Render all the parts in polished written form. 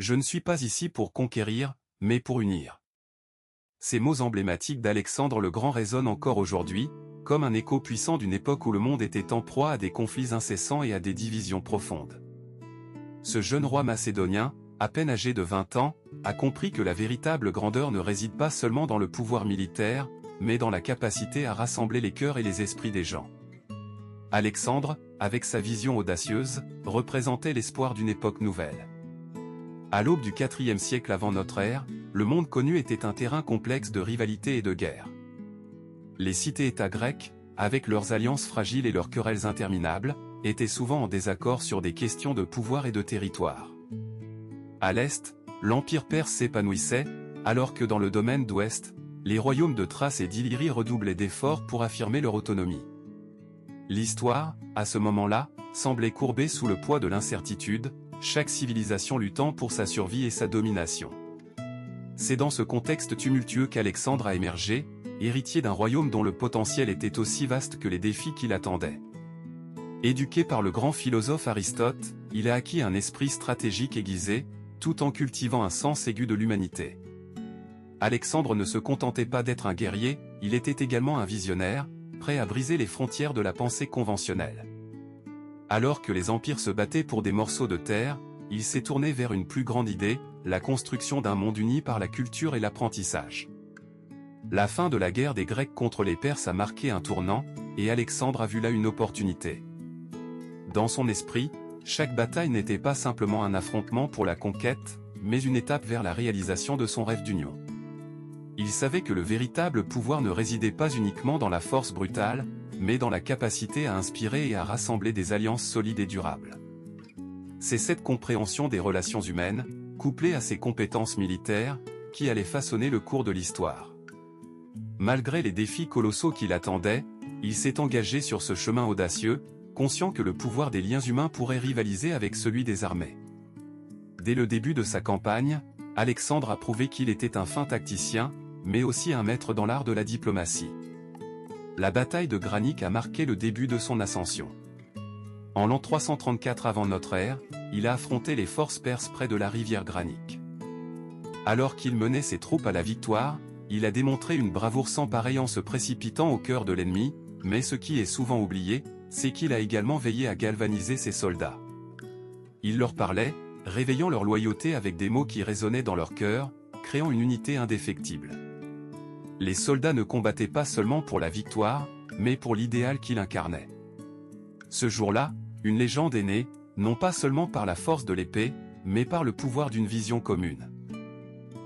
Je ne suis pas ici pour conquérir, mais pour unir. Ces mots emblématiques d'Alexandre le Grand résonnent encore aujourd'hui, comme un écho puissant d'une époque où le monde était en proie à des conflits incessants et à des divisions profondes. Ce jeune roi macédonien, à peine âgé de 20 ans, a compris que la véritable grandeur ne réside pas seulement dans le pouvoir militaire, mais dans la capacité à rassembler les cœurs et les esprits des gens. Alexandre, avec sa vision audacieuse, représentait l'espoir d'une époque nouvelle. À l'aube du IVe siècle avant notre ère, le monde connu était un terrain complexe de rivalité et de guerre. Les cités-États grecs, avec leurs alliances fragiles et leurs querelles interminables, étaient souvent en désaccord sur des questions de pouvoir et de territoire. À l'est, l'empire perse s'épanouissait, alors que dans le domaine d'ouest, les royaumes de Thrace et d'Illyrie redoublaient d'efforts pour affirmer leur autonomie. L'histoire, à ce moment-là, semblait courbée sous le poids de l'incertitude, chaque civilisation luttant pour sa survie et sa domination. C'est dans ce contexte tumultueux qu'Alexandre a émergé, héritier d'un royaume dont le potentiel était aussi vaste que les défis qui l'attendaient. Éduqué par le grand philosophe Aristote, il a acquis un esprit stratégique aiguisé, tout en cultivant un sens aigu de l'humanité. Alexandre ne se contentait pas d'être un guerrier, il était également un visionnaire, prêt à briser les frontières de la pensée conventionnelle. Alors que les empires se battaient pour des morceaux de terre, il s'est tourné vers une plus grande idée, la construction d'un monde uni par la culture et l'apprentissage. La fin de la guerre des Grecs contre les Perses a marqué un tournant, et Alexandre a vu là une opportunité. Dans son esprit, chaque bataille n'était pas simplement un affrontement pour la conquête, mais une étape vers la réalisation de son rêve d'union. Il savait que le véritable pouvoir ne résidait pas uniquement dans la force brutale, mais dans la capacité à inspirer et à rassembler des alliances solides et durables. C'est cette compréhension des relations humaines, couplée à ses compétences militaires, qui allait façonner le cours de l'histoire. Malgré les défis colossaux qui l'attendaient, il s'est engagé sur ce chemin audacieux, conscient que le pouvoir des liens humains pourrait rivaliser avec celui des armées. Dès le début de sa campagne, Alexandre a prouvé qu'il était un fin tacticien, mais aussi un maître dans l'art de la diplomatie. La bataille de Granique a marqué le début de son ascension. En l'an 334 avant notre ère, il a affronté les forces perses près de la rivière Granique. Alors qu'il menait ses troupes à la victoire, il a démontré une bravoure sans pareille en se précipitant au cœur de l'ennemi, mais ce qui est souvent oublié, c'est qu'il a également veillé à galvaniser ses soldats. Il leur parlait, réveillant leur loyauté avec des mots qui résonnaient dans leur cœur, créant une unité indéfectible. Les soldats ne combattaient pas seulement pour la victoire, mais pour l'idéal qu'il incarnait. Ce jour-là, une légende est née, non pas seulement par la force de l'épée, mais par le pouvoir d'une vision commune.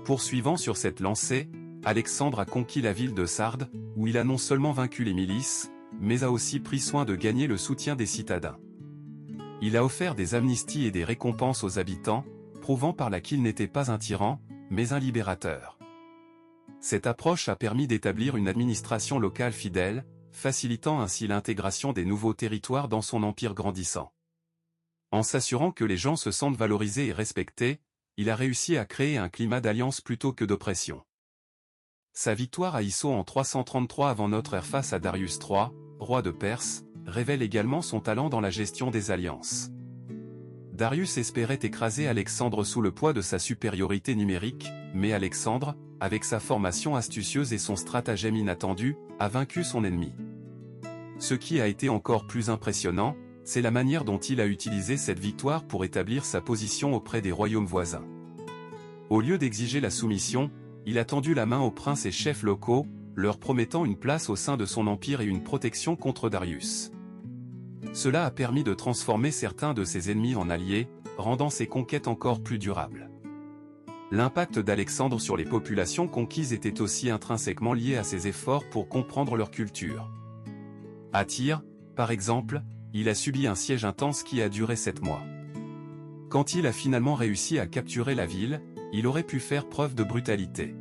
Poursuivant sur cette lancée, Alexandre a conquis la ville de Sardes, où il a non seulement vaincu les milices, mais a aussi pris soin de gagner le soutien des citadins. Il a offert des amnisties et des récompenses aux habitants, prouvant par là qu'il n'était pas un tyran, mais un libérateur. Cette approche a permis d'établir une administration locale fidèle, facilitant ainsi l'intégration des nouveaux territoires dans son empire grandissant. En s'assurant que les gens se sentent valorisés et respectés, il a réussi à créer un climat d'alliance plutôt que d'oppression. Sa victoire à Issos en 333 avant notre ère face à Darius III, roi de Perse, révèle également son talent dans la gestion des alliances. Darius espérait écraser Alexandre sous le poids de sa supériorité numérique, mais Alexandre, avec sa formation astucieuse et son stratagème inattendu, a vaincu son ennemi. Ce qui a été encore plus impressionnant, c'est la manière dont il a utilisé cette victoire pour établir sa position auprès des royaumes voisins. Au lieu d'exiger la soumission, il a tendu la main aux princes et chefs locaux, leur promettant une place au sein de son empire et une protection contre Darius. Cela a permis de transformer certains de ses ennemis en alliés, rendant ses conquêtes encore plus durables. L'impact d'Alexandre sur les populations conquises était aussi intrinsèquement lié à ses efforts pour comprendre leur culture. À Tyr, par exemple, il a subi un siège intense qui a duré 7 mois. Quand il a finalement réussi à capturer la ville, il aurait pu faire preuve de brutalité.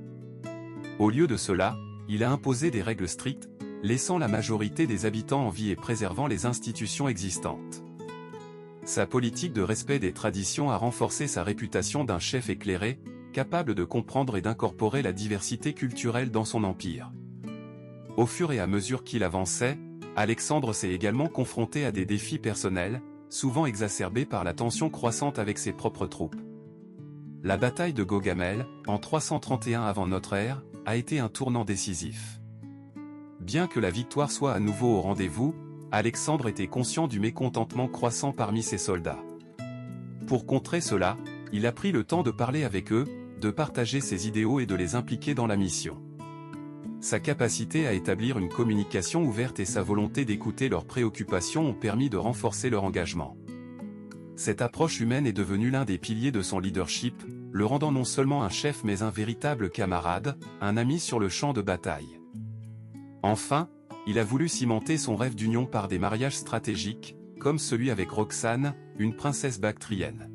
Au lieu de cela, il a imposé des règles strictes, laissant la majorité des habitants en vie et préservant les institutions existantes. Sa politique de respect des traditions a renforcé sa réputation d'un chef éclairé, capable de comprendre et d'incorporer la diversité culturelle dans son empire. Au fur et à mesure qu'il avançait, Alexandre s'est également confronté à des défis personnels, souvent exacerbés par la tension croissante avec ses propres troupes. la bataille de Gaugamel, en 331 avant notre ère, a été un tournant décisif. Bien que la victoire soit à nouveau au rendez-vous, Alexandre était conscient du mécontentement croissant parmi ses soldats. Pour contrer cela, il a pris le temps de parler avec eux, de partager ses idéaux et de les impliquer dans la mission. Sa capacité à établir une communication ouverte et sa volonté d'écouter leurs préoccupations ont permis de renforcer leur engagement. Cette approche humaine est devenue l'un des piliers de son leadership, le rendant non seulement un chef mais un véritable camarade, un ami sur le champ de bataille. Enfin, il a voulu cimenter son rêve d'union par des mariages stratégiques, comme celui avec Roxane, une princesse bactrienne.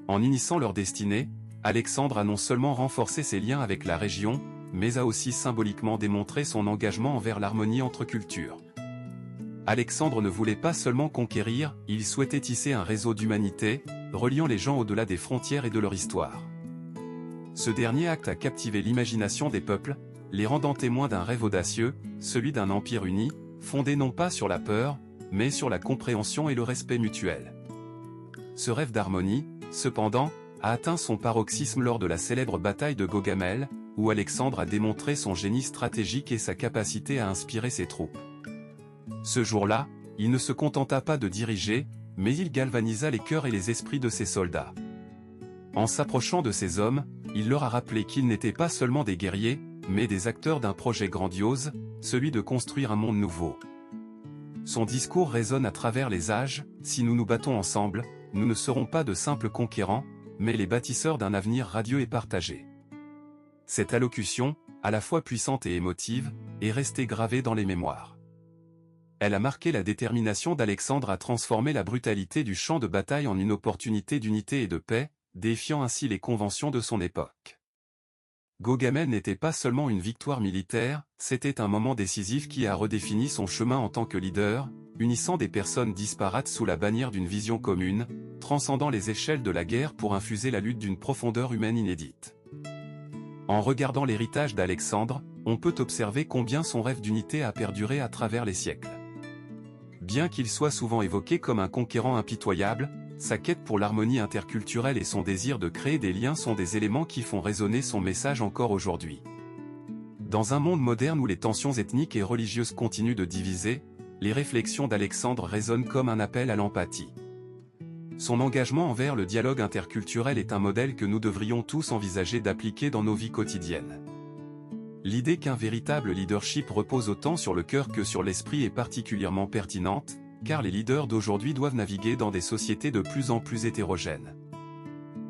En unissant leur destinée, Alexandre a non seulement renforcé ses liens avec la région, mais a aussi symboliquement démontré son engagement envers l'harmonie entre cultures. Alexandre ne voulait pas seulement conquérir, il souhaitait tisser un réseau d'humanité, reliant les gens au-delà des frontières et de leur histoire. Ce dernier acte a captivé l'imagination des peuples, les rendant témoins d'un rêve audacieux, celui d'un empire uni, fondé non pas sur la peur, mais sur la compréhension et le respect mutuel. Ce rêve d'harmonie, cependant, a atteint son paroxysme lors de la célèbre bataille de Gaugamel, où Alexandre a démontré son génie stratégique et sa capacité à inspirer ses troupes. Ce jour-là, il ne se contenta pas de diriger, mais il galvanisa les cœurs et les esprits de ses soldats. En s'approchant de ces hommes, il leur a rappelé qu'ils n'étaient pas seulement des guerriers, mais des acteurs d'un projet grandiose, celui de construire un monde nouveau. Son discours résonne à travers les âges, si nous nous battons ensemble, nous ne serons pas de simples conquérants, mais les bâtisseurs d'un avenir radieux et partagé. Cette allocution, à la fois puissante et émotive, est restée gravée dans les mémoires. Elle a marqué la détermination d'Alexandre à transformer la brutalité du champ de bataille en une opportunité d'unité et de paix, défiant ainsi les conventions de son époque. Gaugamel n'était pas seulement une victoire militaire, c'était un moment décisif qui a redéfini son chemin en tant que leader, unissant des personnes disparates sous la bannière d'une vision commune, transcendant les échelles de la guerre pour infuser la lutte d'une profondeur humaine inédite. En regardant l'héritage d'Alexandre, on peut observer combien son rêve d'unité a perduré à travers les siècles. Bien qu'il soit souvent évoqué comme un conquérant impitoyable, sa quête pour l'harmonie interculturelle et son désir de créer des liens sont des éléments qui font résonner son message encore aujourd'hui. Dans un monde moderne où les tensions ethniques et religieuses continuent de diviser, les réflexions d'Alexandre résonnent comme un appel à l'empathie. Son engagement envers le dialogue interculturel est un modèle que nous devrions tous envisager d'appliquer dans nos vies quotidiennes. L'idée qu'un véritable leadership repose autant sur le cœur que sur l'esprit est particulièrement pertinente, car les leaders d'aujourd'hui doivent naviguer dans des sociétés de plus en plus hétérogènes.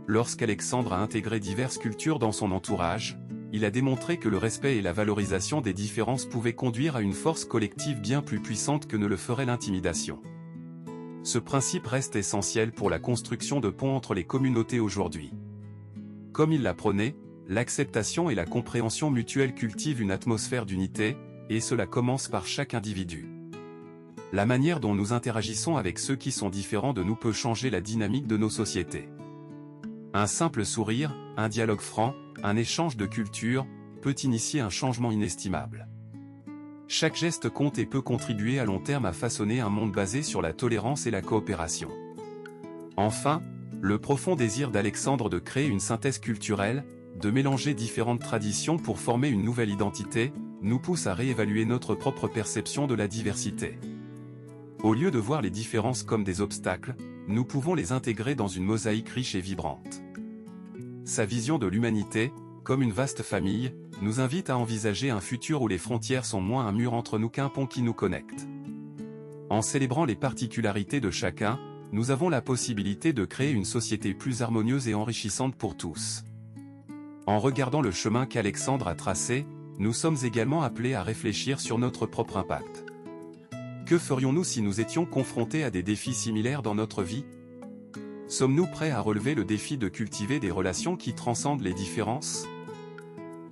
Lorsqu'Alexandre a intégré diverses cultures dans son entourage, il a démontré que le respect et la valorisation des différences pouvaient conduire à une force collective bien plus puissante que ne le ferait l'intimidation. Ce principe reste essentiel pour la construction de ponts entre les communautés aujourd'hui. Comme il l'a prôné, l'acceptation et la compréhension mutuelle cultivent une atmosphère d'unité, et cela commence par chaque individu. La manière dont nous interagissons avec ceux qui sont différents de nous peut changer la dynamique de nos sociétés. Un simple sourire, un dialogue franc, un échange de culture, peut initier un changement inestimable. Chaque geste compte et peut contribuer à long terme à façonner un monde basé sur la tolérance et la coopération. Enfin, le profond désir d'Alexandre de créer une synthèse culturelle, de mélanger différentes traditions pour former une nouvelle identité, nous pousse à réévaluer notre propre perception de la diversité. Au lieu de voir les différences comme des obstacles, nous pouvons les intégrer dans une mosaïque riche et vibrante. Sa vision de l'humanité, comme une vaste famille, nous invite à envisager un futur où les frontières sont moins un mur entre nous qu'un pont qui nous connecte. En célébrant les particularités de chacun, nous avons la possibilité de créer une société plus harmonieuse et enrichissante pour tous. En regardant le chemin qu'Alexandre a tracé, nous sommes également appelés à réfléchir sur notre propre impact. Que ferions-nous si nous étions confrontés à des défis similaires dans notre vie? Sommes-nous prêts à relever le défi de cultiver des relations qui transcendent les différences?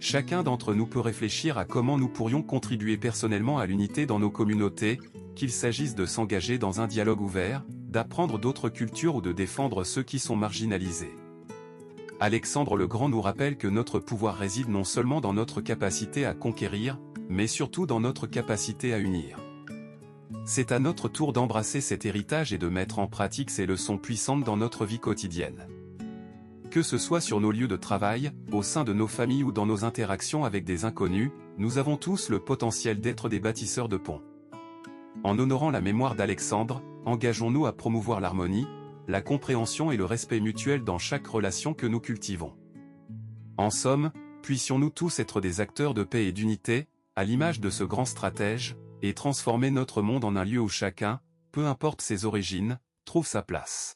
Chacun d'entre nous peut réfléchir à comment nous pourrions contribuer personnellement à l'unité dans nos communautés, qu'il s'agisse de s'engager dans un dialogue ouvert, d'apprendre d'autres cultures ou de défendre ceux qui sont marginalisés. Alexandre le Grand nous rappelle que notre pouvoir réside non seulement dans notre capacité à conquérir, mais surtout dans notre capacité à unir. C'est à notre tour d'embrasser cet héritage et de mettre en pratique ces leçons puissantes dans notre vie quotidienne. Que ce soit sur nos lieux de travail, au sein de nos familles ou dans nos interactions avec des inconnus, nous avons tous le potentiel d'être des bâtisseurs de ponts. En honorant la mémoire d'Alexandre, engageons-nous à promouvoir l'harmonie, la compréhension et le respect mutuel dans chaque relation que nous cultivons. En somme, puissions-nous tous être des acteurs de paix et d'unité, à l'image de ce grand stratège, et transformer notre monde en un lieu où chacun, peu importe ses origines, trouve sa place.